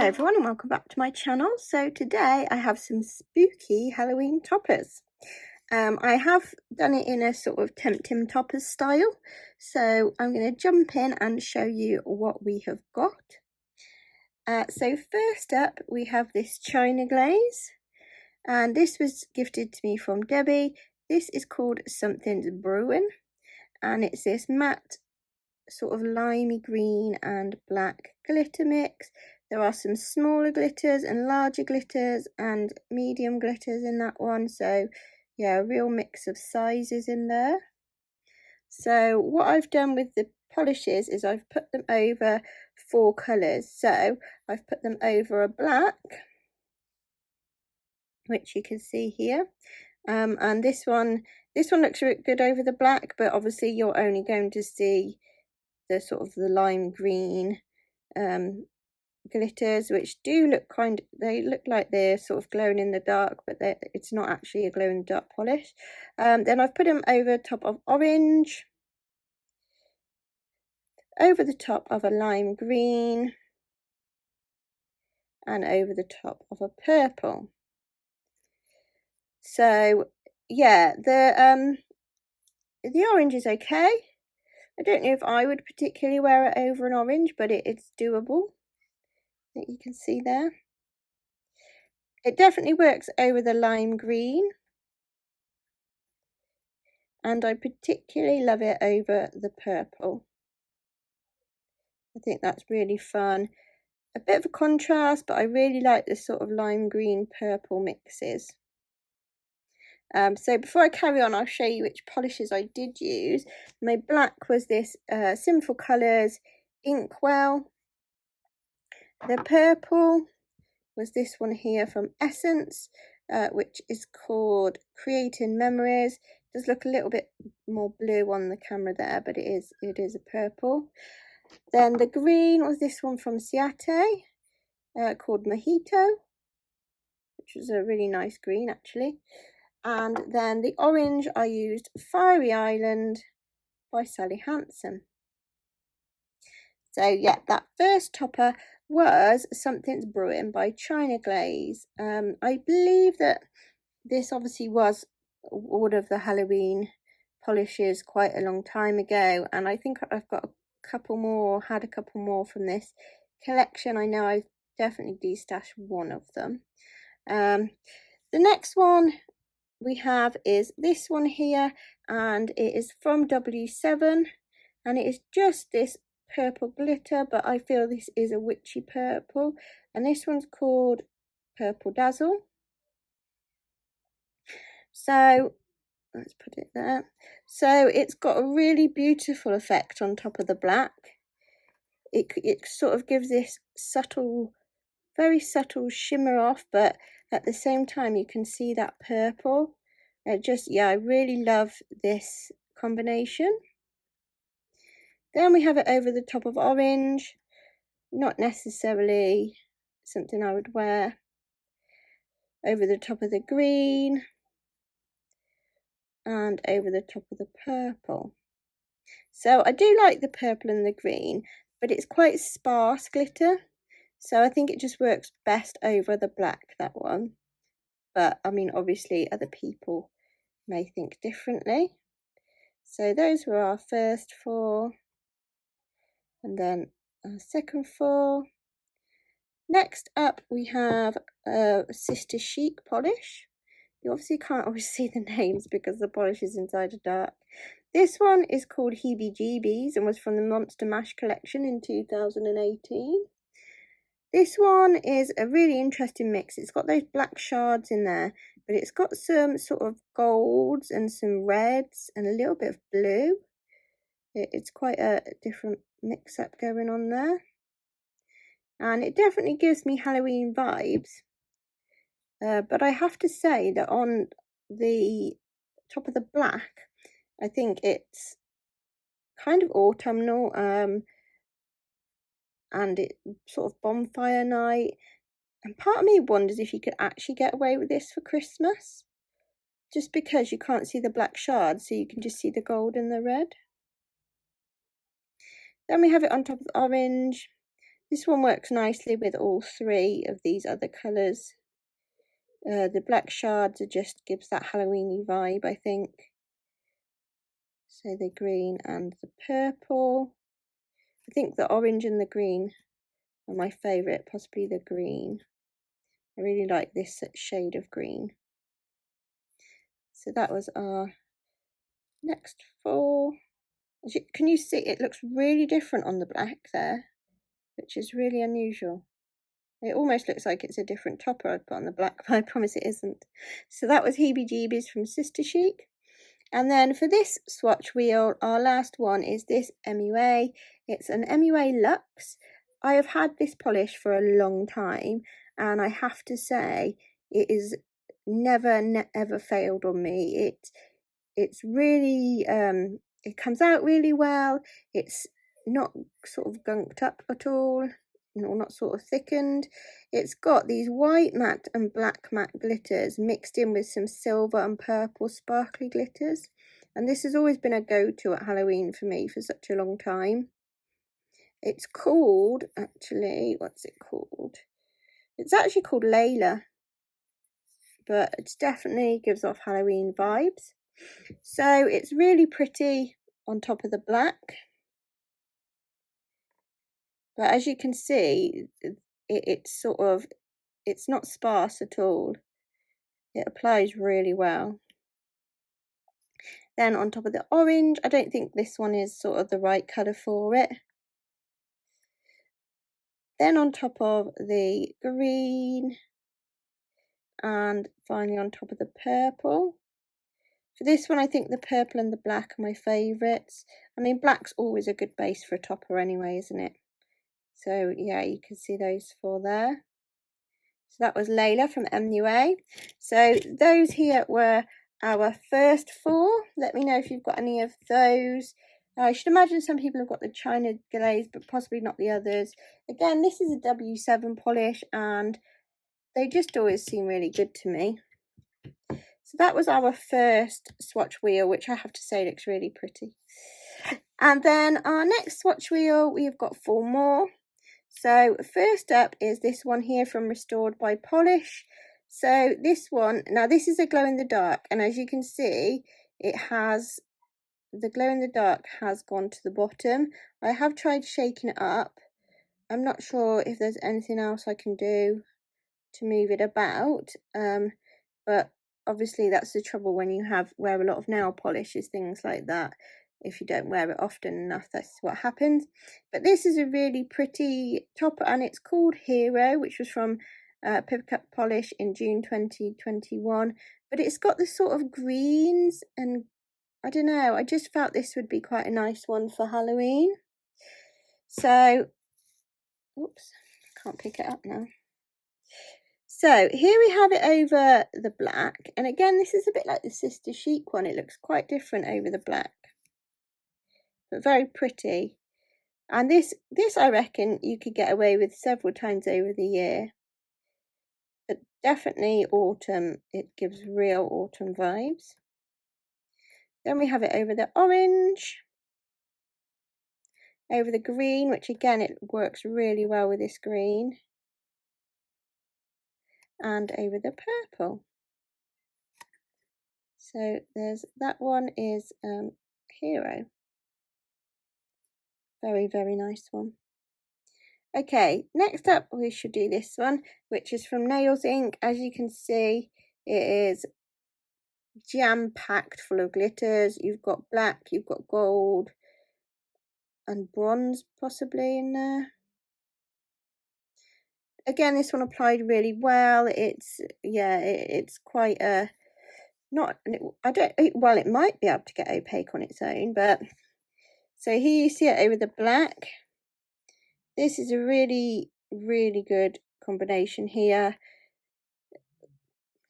Hello everyone and welcome back to my channel. So today I have some spooky Halloween toppers. I have done it in a sort of Tempting Toppers style, so I'm going to jump in and show you what we have got. So first up we have this China glaze, and this was gifted to me from Debbie. This is called Something's Brewing, and it's this matte sort of limey green and black glitter mix. There are some smaller glitters and larger glitters and medium glitters in that one, so yeah, a real mix of sizes in there. So what I've done with the polishes is I've put them over 4 colours. So I've put them over a black, which you can see here, and this one looks really good over the black, but obviously you're only going to see the sort of the lime green glitters, which do look they look like they're sort of glowing in the dark, but it's not actually a glow in the dark polish. Then I've put them over top of orange, over the top of a lime green, and over the top of a purple. So yeah, the orange is okay. I don't know if I would particularly wear it over an orange, but it's doable. I think you can see there. It definitely works over the lime green, and I particularly love it over the purple. I think that's really fun. A bit of a contrast, but I really like the sort of lime green purple mixes. So before I carry on, I'll show you which polishes I did use. My black was this Sinful Colours Inkwell. The purple was this one here from Essence, which is called Creating Memories. It does look a little bit more blue on the camera there, but it is a purple. Then the green was this one from Ciate, called Mojito, which was a really nice green actually. And then the orange I used Fiery Island by Sally Hansen. So yeah, that first topper was Something's Brewing by China Glaze. I believe that this obviously was one of the Halloween polishes quite a long time ago, and I think I've got a couple more from this collection. I know I've definitely destashed one of them. The next one we have is this one here, and it is from W7, and it is just this purple glitter, but I feel this is a witchy purple, and this one's called Purple Dazzle. So let's put it there. So it's got a really beautiful effect on top of the black. It sort of gives this subtle, very subtle shimmer off, but at the same time you can see that purple. I really love this combination. Then we have it over the top of orange, not necessarily something I would wear. Over the top of the green, and over the top of the purple. So I do like the purple and the green, but it's quite sparse glitter, so I think it just works best over the black, that one. But I mean, obviously other people may think differently. So those were our first 4, and then our second 4. Next up we have Sister Chic polish. You obviously can't always see the names because the polish is inside a dark. This one is called Heebie Jeebies and was from the Monster Mash collection in 2018. This one is a really interesting mix. It's got those black shards in there, but it's got some sort of golds and some reds and a little bit of blue. It's quite a different mix-up going on there. And it definitely gives me Halloween vibes. But I have to say that on the top of the black, I think it's kind of autumnal, and it sort of bonfire night. And part of me wonders if you could actually get away with this for Christmas, just because you can't see the black shards, so you can just see the gold and the red. Then we have it on top of orange. This one works nicely with all three of these other colours. The black shards just gives that Halloweeny vibe, I think. So the green and the purple. I think the orange and the green are my favourite, possibly the green. I really like this shade of green. So that was our next four. Can you see it looks really different on the black there, which is really unusual. It almost looks like it's a different topper I've put on the black, but I promise it isn't. So that was Heebie Jeebies from Sister Chic. And then for this swatch wheel, our last one is this MUA. It's an MUA Luxe. I have had this polish for a long time, and I have to say it is never ever failed on me. It's really it comes out really well. It's not sort of gunked up at all, not sort of thickened. It's got these white matte and black matte glitters mixed in with some silver and purple sparkly glitters, and this has always been a go-to at Halloween for me for such a long time. It's called, actually, what's it called? It's actually called Layla, but it definitely gives off Halloween vibes. So it's really pretty on top of the black, but as you can see, it's not sparse at all. It applies really well. Then on top of the orange, I don't think this one is sort of the right colour for it. Then on top of the green, and finally on top of the purple. For this one, I think the purple and the black are my favourites. I mean, black's always a good base for a topper anyway, isn't it? So yeah, you can see those four there. So that was Layla from MUA. So those here were our first four. Let me know if you've got any of those. I should imagine some people have got the China Glaze, but possibly not the others. Again, this is a W7 polish, and they just always seem really good to me. So that was our first swatch wheel, which I have to say looks really pretty. And then our next swatch wheel, we've got four more. So first up is this one here from Restored by Polish. So this one, now this is a glow in the dark, and as you can see, the glow in the dark has gone to the bottom. I have tried shaking it up. I'm not sure if there's anything else I can do to move it about, but obviously that's the trouble when you wear a lot of nail polishes, things like that. If you don't wear it often enough, that's what happens. But this is a really pretty topper, and it's called Hero, which was from Pipcup Polish in June 2021. But it's got the sort of greens, and I don't know, I just felt this would be quite a nice one for Halloween. So, oops, can't pick it up now. So here we have it over the black, and again this is a bit like the Sister Chic one. It looks quite different over the black, but very pretty. And this I reckon you could get away with several times over the year, but definitely autumn. It gives real autumn vibes. Then we have it over the orange, over the green, which again it works really well with this green, and over the purple. So there's that one is Hero. Very, very nice one. Okay, next up we should do this one, which is from Nails Inc. As you can see, it is jam-packed full of glitters. You've got black, you've got gold, and bronze possibly in there. Again, this one applied really well. It's quite a well, it might be able to get opaque on its own, but so here you see it over the black. This is a really, really good combination here.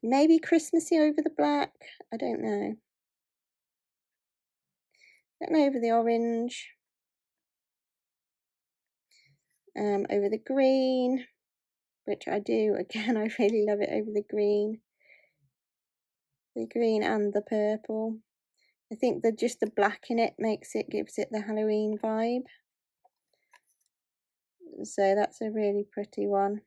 Maybe Christmassy over the black. I don't know. Then over the orange. Over the green, which I do. Again, I really love it over the green. The green and the purple. I think just the black in it gives it the Halloween vibe. So that's a really pretty one.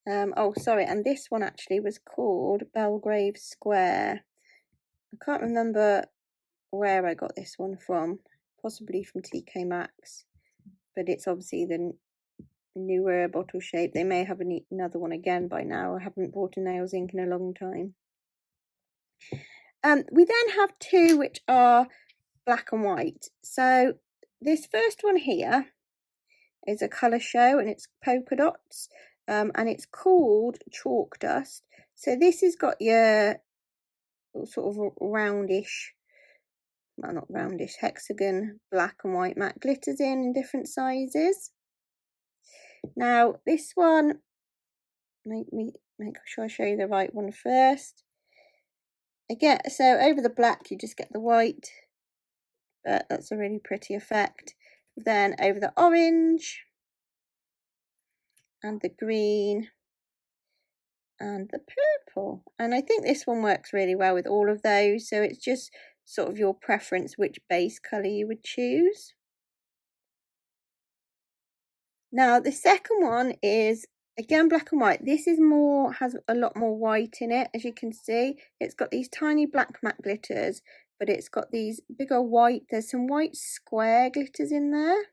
Oh, sorry, and this one actually was called Belgrave Square. I can't remember where I got this one from, possibly from TK Maxx, but it's obviously the newer bottle shape. They may have another one again by now. I haven't bought a Nails Ink in a long time. We then have two which are black and white. So this first one here is a colour show and it's polka dots, and it's called Chalk Dust. So this has got your sort of roundish, well, not roundish, hexagon black and white matte glitters in different sizes. Now this one, make sure I show you the right one first. Again, so over the black you just get the white, but that's a really pretty effect. Then over the orange and the green and the purple, and I think this one works really well with all of those, so it's just sort of your preference which base colour you would choose. Now the second one is again black and white. This is more, has a lot more white in it. As you can see, it's got these tiny black matte glitters, but it's got these bigger white, there's some white square glitters in there,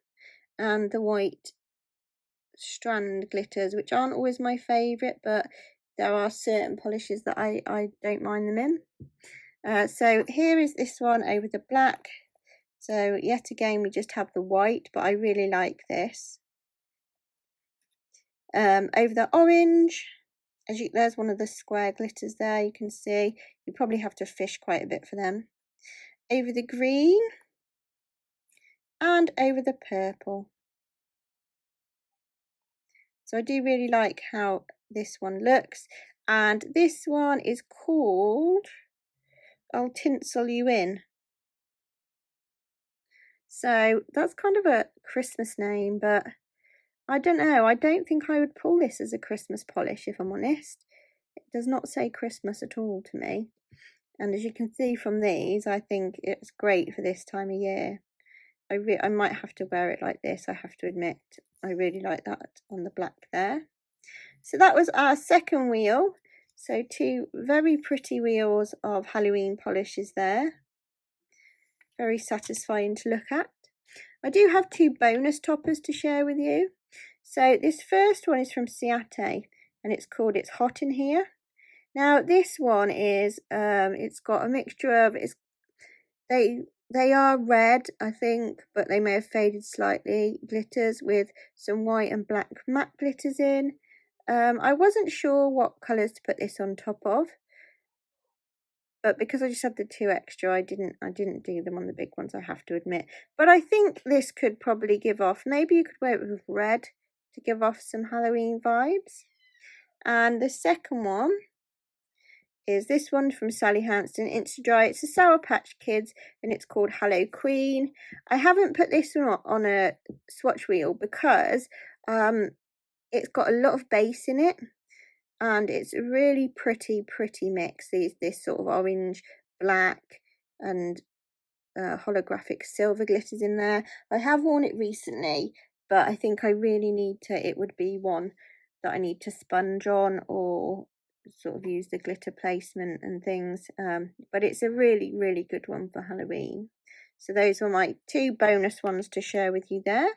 and the white strand glitters, which aren't always my favourite, but there are certain polishes that I don't mind them in. So here is this one over the black. So yet again we just have the white, but I really like this. Over the orange, there's one of the square glitters there, you can see. You probably have to fish quite a bit for them. Over the green and over the purple. So I do really like how this one looks, and this one is called I'll Tinsel You In. So that's kind of a Christmas name, but I don't know, I don't think I would pull this as a Christmas polish, if I'm honest. It does not say Christmas at all to me, and as you can see from these, I think it's great for this time of year. I might have to wear it like this, I have to admit. I really like that on the black there. So that was our second wheel. So two very pretty wheels of Halloween polishes there. Very satisfying to look at. I do have two bonus toppers to share with you. So this first one is from Ciate, and it's called It's Hot in Here. Now this one is, it's got a mixture of, they are red, I think, but they may have faded slightly, glitters with some white and black matte glitters in. I wasn't sure what colours to put this on top of, but because I just had the two extra, I didn't do them on the big ones, I have to admit. But I think this could probably give off, maybe you could wear it with red to give off some Halloween vibes. And the second one is this one from Sally Hansen Insta-Dry. It's a Sour Patch Kids and it's called Hello Queen. I haven't put this one on a swatch wheel because it's got a lot of base in it, and it's a really pretty mix. This sort of orange, black and holographic silver glitters in there. I have worn it recently, but I think I really need to, it would be one that I need to sponge on or sort of use the glitter placement and things, but it's a really good one for Halloween. So those were my two bonus ones to share with you there.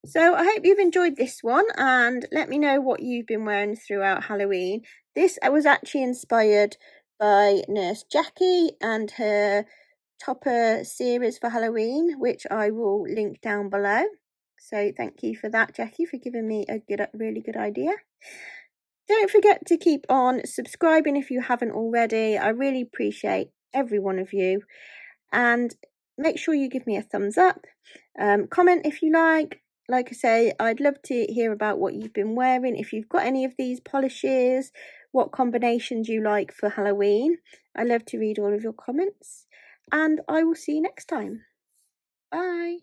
So I hope you've enjoyed this one, and let me know what you've been wearing throughout Halloween. This was actually inspired by Nurse Jackie and her topper series for Halloween, which I will link down below. So thank you for that, Jackie, for giving me a really good idea. Don't forget to keep on subscribing if you haven't already. I really appreciate every one of you, and make sure you give me a thumbs up. Comment if you like. Like I say, I'd love to hear about what you've been wearing. If you've got any of these polishes, what combinations you like for Halloween. I love to read all of your comments, and I will see you next time. Bye.